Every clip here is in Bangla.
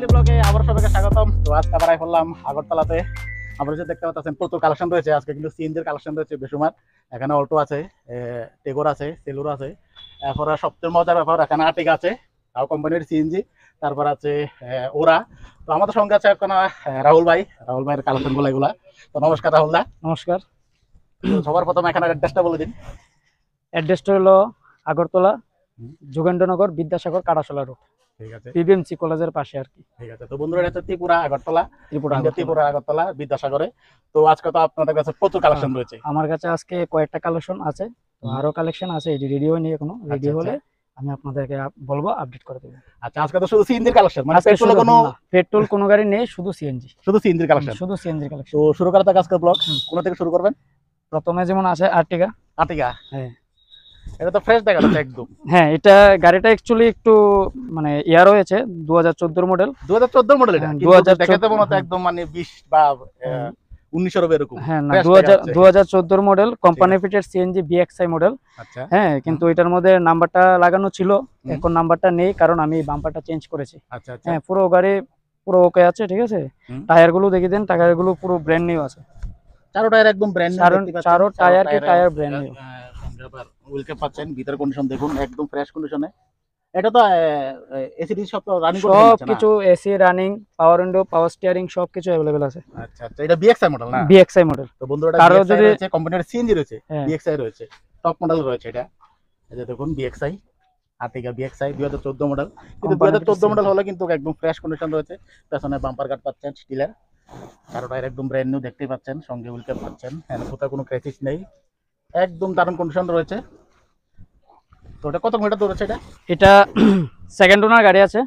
ডেইলি ব্লগে আবার সবাইকে স্বাগতম। তো আজকে আবার করলাম আগরতলাতে। আমরা যে দেখতে পাচ্ছেন প্রচুর কালেকশন রয়েছে আজকে, কিন্তু সিএনজির কালেকশন রয়েছে বেসুমার। এখানে অল্টো আছে, টেগর আছে, সেলুর আছে, এরপরে সবচেয়ে মজার ব্যাপার এখানে আর্টিকা আছে, তাও কোম্পানির সিএনজি। তারপর আছে ওরা। তো আমাদের সঙ্গে আছে এখন রাহুল ভাই। রাহুল ভাইয়ের কালেকশন গুলো এগুলা। তো নমস্কার রাহুল দা। নমস্কার। তো সবার প্রথমে এখানে অ্যাড্রেসটা বলে দিন। অ্যাড্রেসটা হলো আগরতলা, যোগেন্দ্রনগর, বিদ্যাসাগর, কাটাশোলা রোড, ঠিক আছে, পিবিএমসি কলেজের পাশে আর কি। ঠিক আছে। তো বন্ধুরা, এটা হচ্ছে ত্রিপুরা আগরতলা, ত্রিপুরা ত্রিপুরা আগরতলা বিদ্যাসাগরে। তো আজকে তো আপনাদের কাছে প্রচুর কালেকশন রয়েছে। আমার কাছে আজকে কয়েকটা কালেকশন আছে, তো আরো কালেকশন আছে, এটি রেডি হয়নি এখনো। রেডি হলে আমি আপনাদেরকে বলবো, আপডেট করে দেবো। আচ্ছা, আজকে তো শুধু সিএনজির কালেকশন, মানে পেট্রোল কোনো পেট্রোল কোনো গাড়ি নেই, শুধু সিএনজি, শুধু সিএনজির কালেকশন, শুধু সিএনজি কালেকশন। তো শুরু করা যাক আজকের ব্লগ। কোন থেকে শুরু করবেন? প্রথমে যেমন আছে আর্টিকা। আর্টিকা, হ্যাঁ, এটা তো ফ্রেশ দেখা যাচ্ছে একদম। হ্যাঁ, এটা গাড়িটা অ্যাকচুয়ালি একটু মানে ইয়ার হয়েছে, 2014 মডেল। 2014 মডেল এটা, কিন্তু দেখাতে মনে হচ্ছে একদম মানে 20 বা 19 এর এরকম। হ্যাঁ, না, 2014 model, company fitted CNG BXI model. আচ্ছা, হ্যাঁ, কিন্তু এটার মধ্যে নাম্বারটা লাগানো ছিল, এখন নাম্বারটা নেই, কারণ আমি বাম্পারটা চেঞ্জ করেছি। আচ্ছা, আচ্ছা। হ্যাঁ, পুরো গাড়ি পুরো ওকে আছে, ঠিক আছে। টায়ার গুলো দেখে দেন, টায়ার গুলো পুরো ব্র্যান্ড নিউ আছে। চারো টায়ার একদম ব্র্যান্ড নিউ দেখতে পাচ্ছেন। চারো টায়ার কি টায়ার ব্র্যান্ড নিউ। সঙ্গে আবার হুইল ক্যাপ পাচ্ছেন, ভিতর কন্ডিশন দেখুন একদম ফ্রেশ কন্ডিশনে। এটা তো এসিডি সব রানিং করতে সব পারছেন না? কিছু এসি রানিং, পাওয়ার উইন্ডো, পাওয়ার স্টিয়ারিং সব কিছু अवेलेबल আছে। আচ্ছা, আচ্ছা। এটা বিএক্সআই মডেল না? BXI model. তো বন্ধুরা, কারো বিএক্সআই যদি রয়েছে, কোম্পানির সিএনজি রয়েছে, বিএক্সআই রয়েছে, টপ মডেল রয়েছে এটা। এই যে দেখুন বিএক্সআই, আর্টিকা বিএক্সআই 2014 মডেল। কিন্তু 2014 মডেল হলে কিন্তু একদম ফ্রেশ কন্ডিশন রয়েছে। পেছনে বাম্পার গার্ড পাচ্ছেন স্টিলের, চারো টায়ার একদম ব্র্যান্ড নিউ দেখতেই পাচ্ছেন, সঙ্গে হুইল ক্যাপ পাচ্ছেন। এখানে কোথাও কোনো ক্র্যাচেস নেই, একদম দারুণ কন্ডিশন রয়েছে। তো এটা কত কিলোমিটার দৌড়েছে এটা? এটা সেকেন্ড ওনার গাড়ি আছে,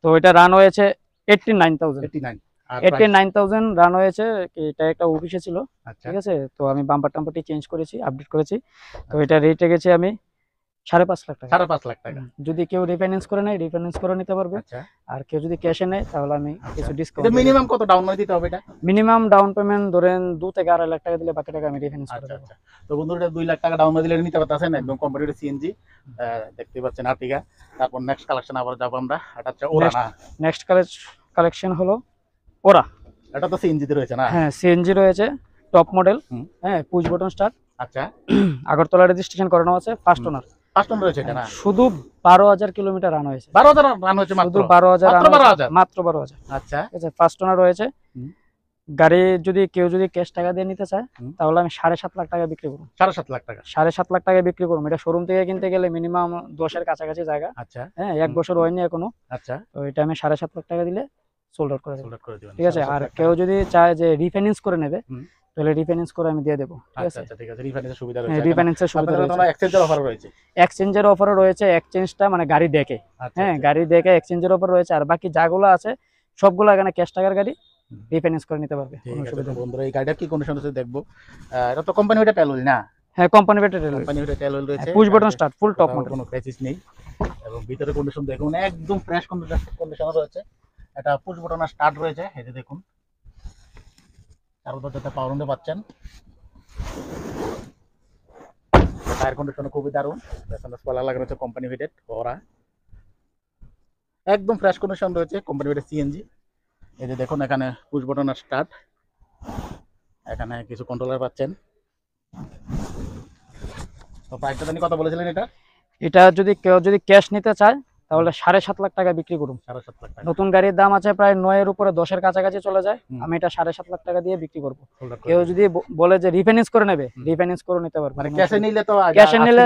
তো এটা রান হয়েছে 89,000 রান হয়েছে। এটা একটা অফিসে ছিল, ঠিক আছে। তো আমি বাম্পার টাম্পারটি চেঞ্জ করেছি, আপডেট করেছি। তো এটা রেটে গেছে আমি 5.5 লাখ টাকা। 5.5 লাখ টাকা। যদি কেউ রিফাইন্যান্স করে নেয়, রিফাইন্যান্স করে নিতে পারবে। আর কেউ যদি ক্যাশে নেয়, তাহলে আমি কিছু ডিসকাউন্ট। এটা মিনিমাম কত ডাউন দিতে হবে এটা? মিনিমাম ডাউন পেমেন্ট ধরেন 2 থেকে 2.5 লাখ টাকা দিলে বাকি টাকা আমি রিফাইন্যান্স করে দেব। আচ্ছা। তো বন্ধুরা, 2 লাখ টাকা ডাউন দিলে নিতে পারতেছেন একদম কোম্পানির সিএনজি দেখতে পাচ্ছেন আর্টিকা। তারপর নেক্সট কালেকশন আবার যাব আমরা, এটা হচ্ছে ওরা না? নেক্সট কালেকশন হলো ওরা। এটা তো সিএনজি তে রয়েছে না? হ্যাঁ, সিএনজি রয়েছে, টপ মডেল। হ্যাঁ, পুশ বাটন স্টার্ট। আচ্ছা, আগরতলা রেজিস্ট্রেশন করানো আছে, ফার্স্ট ওনার। ফার্স্ট ওনার রয়েছে এটা না? শুধু 12,000 কিলোমিটার রান হয়েছে। 12,000 রান হয়েছে মাত্র? শুধু 12,000 মাত্র 12,000। আচ্ছা, ঠিক আছে, ফার্স্ট ওনার রয়েছে। গাড়ি যদি কেউ ক্যাশ টাকা দিয়ে নিতে চায়, তাহলে আমি 7.5 লাখ টাকা বিক্রি করব। 7.5 লাখ টাকা? 7.5 লাখ টাকা বিক্রি করব। এটা শোরুম থেকে কিনতে গেলে মিনিমাম 10 এর কাছাকাছি জায়গা। আচ্ছা, হ্যাঁ, 1 বছর হয়নি এখনো। আচ্ছা, তো এটা আমি 7.5 লাখ টাকা দিলে সোল্ড আউট করে দেব। ঠিক আছে। আর 7.5 কেউ যদি চায় যে রিফাইন্যান্স করে নেবে, তাহলে রিফাইন্যান্স করে আমি দিয়ে দেব। ঠিক আছে, আচ্ছা, ঠিক আছে। রিফাইন্যান্সের সুবিধা রয়েছে? রিফাইন্যান্সের সুবিধা রয়েছে, এক্সচেঞ্জের অফার রয়েছে। এক্সচেঞ্জের অফারও রয়েছে। এক্সচেঞ্জটা মানে গাড়ি দেখে, হ্যাঁ, গাড়ি দেখে এক্সচেঞ্জের অফার রয়েছে। আর বাকি যাগুলো আছে সবগুলো এখানে ক্যাশ টাকার গাড়ি, রিফাইন্যান্স করে নিতে পারবে। কোনো অসুবিধা নেই। বন্ধুরা, এই গাড়িটার কি কন্ডিশন আছে দেখবো। এটা তো কোম্পানি ওটা টেল হুইল না? হ্যাঁ, কোম্পানি বেটেড কোম্পানি ওটা টেল হুইল রয়েছে, push button start, full top model, কোনো ক্র্যাচেস নেই। এবং ভিতরে কন্ডিশন দেখুন একদম ফ্রেশ কন্ডিশন রয়েছে। এটা পুশ বাটন স্টার্ট রয়েছে, এই যে দেখুন। চার দরজাতে পাওয়ার উইন্ডো পাচ্ছেন। টায়ার কন্ডিশন খুবই দারুণ। পেছনে স্পয়লার লাগানো হচ্ছে কোম্পানি ফিটেড ওরা, একদম ফ্রেশ কন্ডিশন রয়েছে, কোম্পানি ফিটেড সিএনজি। এই যে দেখুন, এখানে পুশ বাটন স্টার্ট, এখানে কিছু কন্ট্রোলার পাচ্ছেন। তো প্রাইসটা জানি কত বলেছিলেন এটা? এটা যদি কেউ ক্যাশ নিতে চায়, তাহলে 7.5 লাখ টাকা বিক্রি করুন। 7.5 লাখ টাকা। নতুন গাড়ির দাম আছে প্রায় 9 এর উপরে, 10 এর কাছাকাছি চলে যায়। আমি এটা 7.5 লাখ টাকা দিয়ে বিক্রি করব। কেউ যদি বলে যে রিফাইন্যান্স করে নেবে, রিফাইন্যান্স করে নিতে পারবে। মানে ক্যাশে নিলে তো ক্যাশে নিলে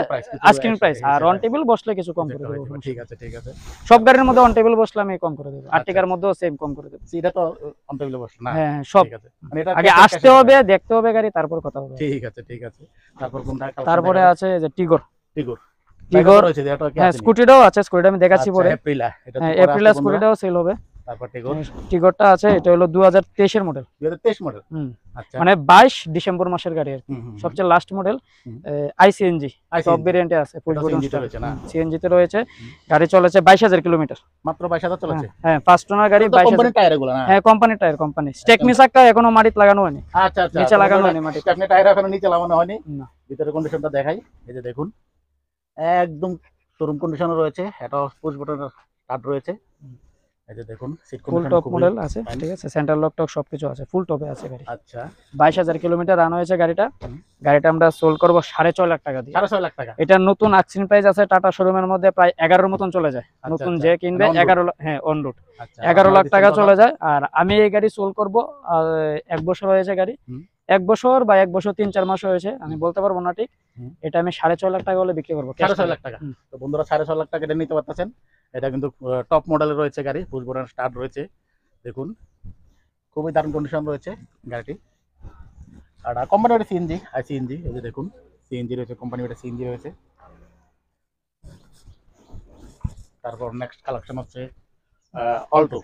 আস্কিং প্রাইস, আর অন টেবিল বসলে কিছু কম করে দেব। ঠিক আছে, ঠিক আছে। সব গাড়ির মধ্যে অন টেবিল বসলে আমি কম করে দেব। আর্টিকার মধ্যেও সেম কম করে দেব। এটা তো অন টেবিলে বসে না? হ্যাঁ, সব। ঠিক আছে। মানে এটা আগে আসতে হবে, দেখতে হবে গাড়ি, তারপর কথা হবে। ঠিক আছে, ঠিক আছে। তারপর কোনটা? তারপরে আছে যে টিগর। টিগর রয়েছে, হ্যাঁ, স্কুটিটাও আছে, স্কুটিটা আমি দেখাচ্ছি পরে। এপ্রিলা, এটা হ্যাঁ, এপ্রিলা স্কুটিটাও সেল হবে। তারপর টিগরটা আছে, এটা হলো 2023 এর মডেল। 2023 মডেল? আচ্ছা, মানে 22 ডিসেম্বর মাসের গাড়ি আর কি, সবচেয়ে লাস্ট মডেল। আইসিএনজি সব ভেরিয়েন্টে আছে, পুশ বাটন স্টার্ট না, সিএনজি তে রয়েছে। গাড়ি চলেছে 22,000 কিলোমিটার, মাত্র 22,000 চলেছে। হ্যাঁ, ফার্স্ট ওনার গাড়ি। 22,000 কোম্পানি টায়ার এগুলো না? হ্যাঁ, কোম্পানি টায়ার, কোম্পানি স্টেকনি চাকা এখনো মাটিতে লাগানো হয়নি। আচ্ছা, আচ্ছা, নিচে লাগানো হয়নি মাটি, স্টেকনি টায়ার এখনো নিচে লাগানো হয়নি না। ভিতরে কন্ডিশনটা দেখাই, এই যে দেখুন একদম শোরুম কন্ডিশনে রয়েছে। এটা পুশ বাটন স্টার্ট রয়েছে, এই যে দেখুন সিট ফুল কন্ডিশন টপ খুবই মডেল আছে, fine। ঠিক আছে, সেন্টার লক টক সবকিছু আছে, ফুল টপে আছে গাড়ি। আচ্ছা 22,000 কিলোমিটার রান হয়েছে গাড়িটা। হুম। গাড়িটা আমরা সোল্ড করবো 6.5 লাখ টাকা দিয়ে। 6.5 লাখ টাকা। এটা নতুন আক্সিন প্রাইস আছে টাটা শোরুমের মধ্যে প্রায় 11 মতন চলে যায়। আচ্ছা, নতুন আচ্ছা। যে কিনবে মানে on road? 11 লাখ, হ্যাঁ অন রুট আচ্ছা 11 লাখ টাকা দিচ্ছেন চলে কত? যায়। আর আমি এই গাড়ি সোল্ড করবো 1 বছর হয়েছে গাড়ি, হুম। 1 বছর বা 1 বছর 3-4 মাস হয়েছে, আমি বলতে পারবো না ঠিক। হুম। এটা আমি 6.5 লাখ টাকা হলে বিক্রি করবো, cash 6.5 টাকা। লাখ টাকা। তো বন্ধুরা 6.5 লাখ টাকা এটা নিতে পারতেছেন। এটা কিন্তু টপ মডেলের রয়েছে গাড়ি, পুশ বাটন স্টার্ট রয়েছে। দেখুন খুবই দারুণ কন্ডিশন রয়েছে গাড়িটি। আর কোম্পানি ওটা সিএনজি, সিএনজি, এই যে দেখুন সিএনজি রয়েছে, কোম্পানি ওটা সিএনজি রয়েছে। তারপর নেক্সট কালেকশন হচ্ছে অল্টো।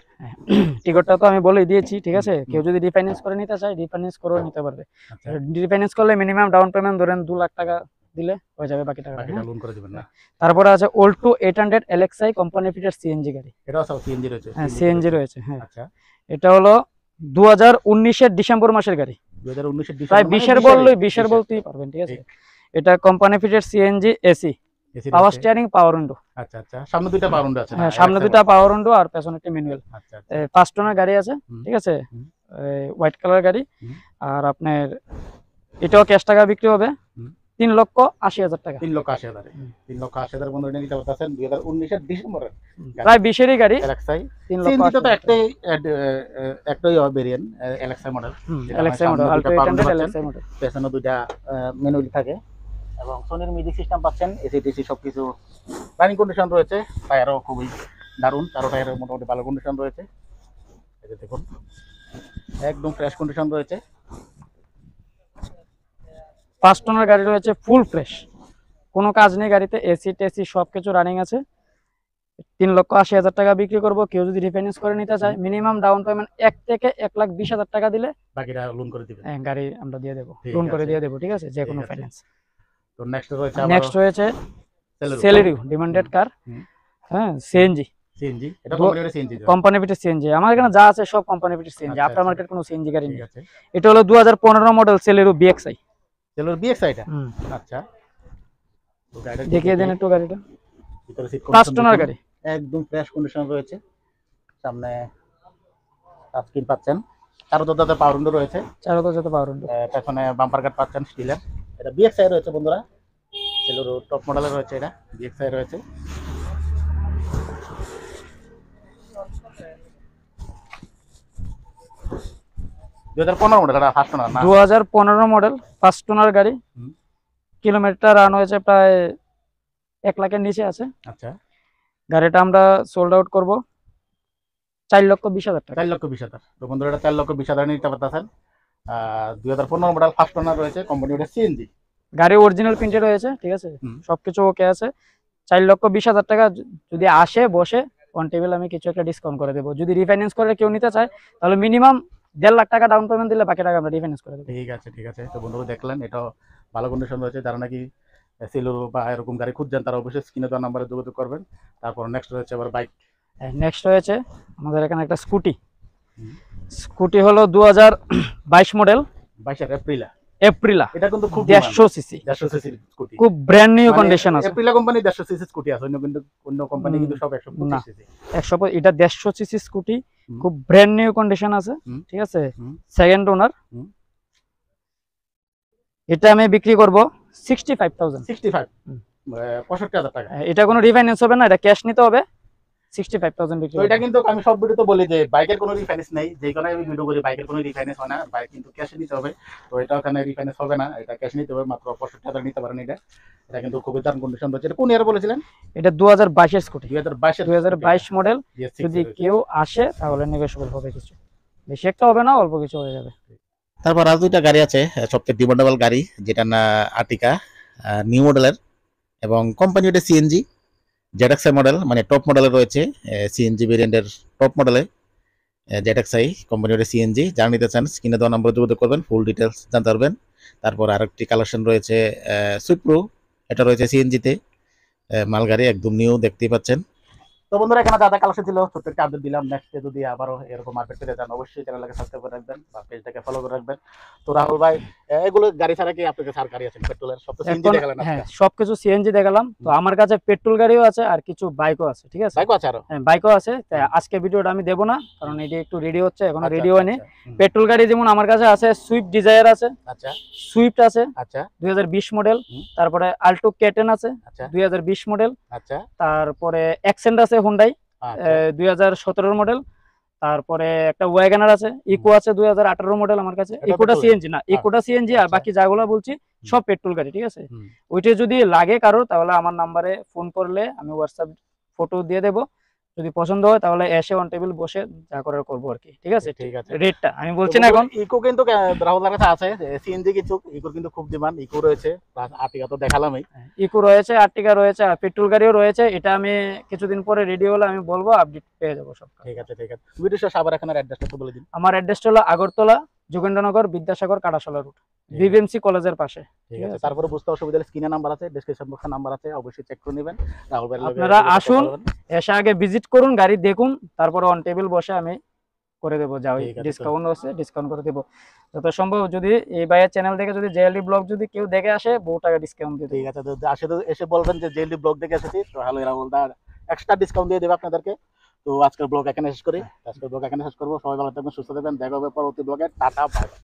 টিকটটা তো আমি বলেই দিয়েছি, ঠিক আছে। কেউ যদি রিফাইন্যান্স করে নিতে চায় রিফাইন্যান্স করেও নিতে পারবে। আচ্ছা রিফাইন্যান্স করলে মিনিমাম ডাউন পেমেন্ট ধরেন 2 লাখ টাকা দিলে হয়ে যাবে, বাকি টাকা। বাকিটা লোন করে দিবেন না? তারপরে আছে Alto 800 LXi company fitted CNG গাড়ি। এটাও সব সিএনজি রয়েছে? হ্যাঁ সিএনজি রয়েছে, হ্যাঁ। আচ্ছা এটা হলো 2019 ডিসেম্বর মাসের গাড়ি, 2019 এর প্রায় ডিসেম্বর, 20 বললেই 20 বলতেই পারবেন, ঠিক আছে। এটা company fitted CNG AC, power steering, পাওয়ার উইন্ডো। আচ্ছা আচ্ছা, সামনে দুইটা পাওয়ার উইন্ডো আছে না? হ্যাঁ সামনে দুটো পাওয়ার উইন্ডো আর পেছনে একটা ম্যানুয়াল। আচ্ছা 5 টনের গাড়ি আছে, ঠিক আছে, হুম। হোয়াইট কালার গাড়ি। হুম। আর আপনার এটাও ক্যাশ টাকা বিক্রি হবে, হুম। 3,80,000 টাকা। 3,80,000 3,80,000 বন্ধু এটা নিতে পারতেছেন 2019 এর ডিসেম্বরের প্রায় 20-এরই গাড়ি। এলএক্সআই 3,80,000 সিএনজি তো একটাই variant LXi model. LXi model, Alto 800 LXi model. পেছনে দুইটা ম্যানুয়াল থাকে এবং সোনির মিউজিক সিস্টেম পাচ্ছেন, এসি টিসি সবকিছু রানিং কন্ডিশন রয়েছে। টায়ারও খুবই দারুণ, 4 টায়ারের মোটামুটি ভালো কন্ডিশন রয়েছে। এই যে দেখুন একদম ফ্রেশ কন্ডিশন রয়েছে। 5 টনের গাড়ি রয়েছে, ফুল ফ্রেশ, কোনো কাজ নেই গাড়িতে, এসি টেসি সবকিছু রানিং আছে। 3,80,000 টাকা বিক্রি করবো। কেউ যদি রিফাইন্যান্স করে নিতে চায় মিনিমাম ডাউন পেমেন্ট 1 থেকে 1,20,000 টাকা দিলে বাকিটা লোন করে দিবেন। হ্যাঁ গাড়ি আমরা দিয়ে দেবো, ঠিক লোন করে আছে। দিয়ে দেবো, ঠিক আছে, যে ঠিক কোনো আছে। ফাইন্যান্স। তো নেক্সট রয়েছে নেক্সট রয়েছে Celerio। সেলেরিও ডিমান্ডেড কার, হুম। হ্যাঁ সিএনজি, সিএনজি, এটা কোম্পানির সিএনজি। Company fitted CNG. আমার এখানে যা আছে সব কোম্পানি ফিটেড সিএনজি, আচ্ছা, আফটার আচ্ছা। মার্কেট কোনো সিএনজি গাড়ি ঠিক নেই। আছে। এটা হলো 2015 model Celerio BXI. Celerio BXI টা? আচ্ছা তো গাড়িটা দেখিয়ে দেন একটু গাড়িটা। ভিতরে সিট 5 টনের গাড়ি, একদম ফ্রেশ কন্ডিশন রয়েছে। সামনে টাচ স্ক্রিন পাচ্ছেন, চারো দরজাতে পাওয়ার উইন্ডো রয়েছে, চারোটা যেতে পাওয়ার উইন্ডো। পেছনে বাম্পার কাট পাচ্ছেন স্টিলের। এটা বিএক্সআই রয়েছে বন্ধুরা, সেলুরো টপ মডেলের রয়েছে, এটা বিএক্সআই রয়েছে। দুই 2015 মডেল, এটা ফার্স্ট ওনার না? 2015 মডেল 5 টনের গাড়ি। হুম। কিলোমিটার রান হয়েছে প্রায় 1 লাখের নিচে আছে। আচ্ছা গাড়িটা আমরা সোল্ড আউট করবো 4,20,000 টাকা। 4,20,000। তো বন্ধুরা এটা 4,20,000 নিতে পারতেছেন। 2015 মডেল ফার্স্ট ওনার রয়েছে, কোম্পানি ওটা সিএনজি। গাড়ি অরিজিনাল প্রিন্টেড হয়েছে, ঠিক আছে, হুম। সবকিছু ওকে আছে। 4,20,000 টাকা যদি আসে বসে অন টেবিল আমি কিছু একটা ডিসকাউন্ট করে দেবো। যদি রিফাইন্যান্স করে কেউ নিতে চায় তাহলে মিনিমাম 1.5 লাখ টাকা ডাউন পেমেন্ট দিলে বাকি টাকা আমরা রিফাইন্যান্স করে দেবো। ঠিক আছে ঠিক আছে। তো বন্ধুরা দেখলেন এটা ভালো কন্ডিশন রয়েছে, যারা নাকি সেলুরো বা এরকম গাড়ি খুঁজছেন তারা অবশ্যই স্ক্রিনে দেওয়া নাম্বারে যোগাযোগ করবেন। তারপর নেক্সট রয়েছে আবার বাইক। নেক্সট রয়েছে আমাদের এখানে একটা স্কুটি। হুম। স্কুটি হলো 2022 মডেল, 22 এপ্রিল। এপ্রিলা। এটা কিন্তু খুব 150 সিসি, 150 সিসি স্কুটি, খুব ব্র্যান্ড নিউ কন্ডিশন আছে। এপ্রিলা কোম্পানি 150 সিসি স্কুটি আছে, অন্য কোম্পানি কিন্তু সব 125 সিসি। 100, এটা 150 সিসি স্কুটি, হুম। খুব ব্র্যান্ড নিউ কন্ডিশন আছে, হুম। ঠিক আছে, হুম। সেকেন্ড ওনার। হুম। এটা আমি বিক্রি করব 65,000। 65, হুম। 65,000 টাকা। এটা কোনো রিফাইন্যান্স হবে না, এটা ক্যাশ নিতে হবে। 65,000 বিক্রি তো করব। এটা কিন্তু আমি সব ভিডিওতে বলি যে বাইকের কোনো রিফাইন্যান্স নেই, যে কোনো আমি ভিডিও করি বাইকের কোনো রিফাইন্যান্স হয় না, বাইক কিন্তু ক্যাশে নিতে হবে। তো এটা ওখানে রিফাইন্যান্স হবে না, এটা ক্যাশ নিতে হবে, মাত্র 65,000 নিতে পারেন। এটা কিন্তু খুবই দারুণ কন্ডিশন রয়েছে। এটা কোন ইয়ার বলেছিলেন? এটা 2022 এর স্কুটি, 2022 মডেল। GS6 যদি কেউ আসে তাহলে নেগোশিয়েবল হবে, কিছু বেশি একটা হবে না, অল্প কিছু হয়ে যাবে। তারপর আর দুইটা গাড়ি আছে, সবচেয়ে ডিমান্ডেবল গাড়ি, যেটা না আর্টিকা নিউ মডেলের এবং কোম্পানি ওটা সিএনজি জেডএক্সআই মডেল, মানে টপ মডেলে রয়েছে, সিএনজি ভেরিয়েন্টের টপ মডেলে জেডএক্সআই কোম্পানি ওটা সিএনজি। যারা নিতে চান স্ক্রিনে দেওয়া নম্বরে যোগাযোগ করবেন, ফুল ডিটেলস জানতে পারবেন। তারপর আরেকটি কালেকশন রয়েছে সুইফট প্রো, এটা রয়েছে সিএনজিতে, মাল গাড়ি একদম নিউ দেখতেই পাচ্ছেন। তো বন্ধুরা এখানে দাদা কালেকশন ছিল, ছোট্ট একটা আপডেট দিলাম। নেক্সটে যদি আবারও এরকম আপডেট পেতে চান অবশ্যই চ্যানেলটাকে সাবস্ক্রাইব করে রাখবেন বা পেজটাকে ফলো করে রাখবেন। তো রাহুল ভাই, এগুলো গাড়ি ছাড়া কি আপনাকে ছাড় গাড়ি আছে পেট্রোলের? সব তো সিএনজি এখন দেখালেন হ্যাঁ আজকে। সবকিছু সিএনজি দেখালাম। তো আমার কাছে পেট্রোল গাড়িও আছে আর কিছু বাইকও আছে, ঠিক আছে? বাইকও আছে আরো? হ্যাঁ বাইকও আছে। তাই আজকে ভিডিওটা আমি দেবো না, কারণ এটি একটু রেডি হচ্ছে, এখনো আচ্ছা, রেডি আচ্ছা, হয়নি। আচ্ছা। হুম। পেট্রোল গাড়ি যেমন আমার কাছে আছে সুইফট ডিজায়ার আছে, আচ্ছা, সুইফট আছে আচ্ছা, 2020 মডেল, হুম। তারপরে আল্টো কেটেন আছে আচ্ছা, 2020 মডেল, আচ্ছা, তারপরে অ্যাকসেন্ট আছে হুন্ডাই আচ্ছা। 2017 মডেল, তারপরে একটা ওয়াগনার আছে, ইকো আছে 2018 মডেল আমার কাছে। এটা ইকোটা পেট্রোলের? সিএনজি না, ইকোটা সিএনজি, আর আচ্ছা। বাকি যাগুলো বলছি সব পেট্রোল গাড়ি, ঠিক আছে? হুম। ওইটা যদি লাগে কারোর তাহলে আমার নাম্বারে ফোন করলে আমি হোয়াটসঅ্যাপ ফটো দিয়ে দেবো। যদি পছন্দ হয় তাহলে এসে অন টেবিল বসে যা করার করবো আর কি, ঠিক আছে? ঠিক আছে। রেটটা আমি বলছি না এখন। ইকো কিন্তু রাহুলের কাছে আছে, সিএনজি কিন্তু ইকোর কিন্তু খুব ডিমান্ড। ইকো রয়েছে, প্লাস আর্টিকা তো দেখালামই। ইকো রয়েছে, আর্টিকা রয়েছে, আর পেট্রোল গাড়িও রয়েছে। এটা আমি কিছুদিন পরে রেডি হলে আমি বলবো, আপডেট পেয়ে যাবো সব। ঠিক আছে, ঠিক আছে। ভিডিও শেষে আবার এখানে অ্যাড্রেসটা তো বলে দিন। আমার অ্যাড্রেসটা হলো আগরতলা যোগেন্দ্রনগর বিদ্যাসাগর কাটাশালা রুট, বিবিএমসি কলেজের পাশে। ঠিক আছে। তারপরে বুঝতে অসুবিধা হলে স্ক্রিনে নাম্বার আছে, ডেসক্রিপশন বক্সে নাম্বার আছে, অবশ্যই চেক করে নেবেন। রাহুল ভাই আপনারা আসুন, এসে আগে ভিজিট করুন, গাড়ি দেখুন, তারপরে অন টেবিল বসে আমি করে দেবো, যা ওই ঠিক আছে, ডিসকাউন্ট আছে ডিসকাউন্ট করে দেবো যত সম্ভব। যদি এই ভাইয়ের চ্যানেল থেকে যদি জেএলডি ব্লগ যদি কেউ দেখে আসে, বহু টাকা ডিসকাউন্ট দিয়ে দেবো। ঠিক আছে। তো আসে তো এসে বলবেন যে জেএলডি ব্লগ দেখে এসেছি, তাহলে রাহুল দা এক্সট্রা ডিসকাউন্ট দিয়ে দেবে আপনাদেরকে। তো আজকের ব্লগ এখানে শেষ করি, আজকের ব্লগ এখানে শেষ করবো। সবাই ভালো থাকবেন, সুস্থ থাকবেন, দেখা হবে পরবর্তী ব্লগে। Tata, by.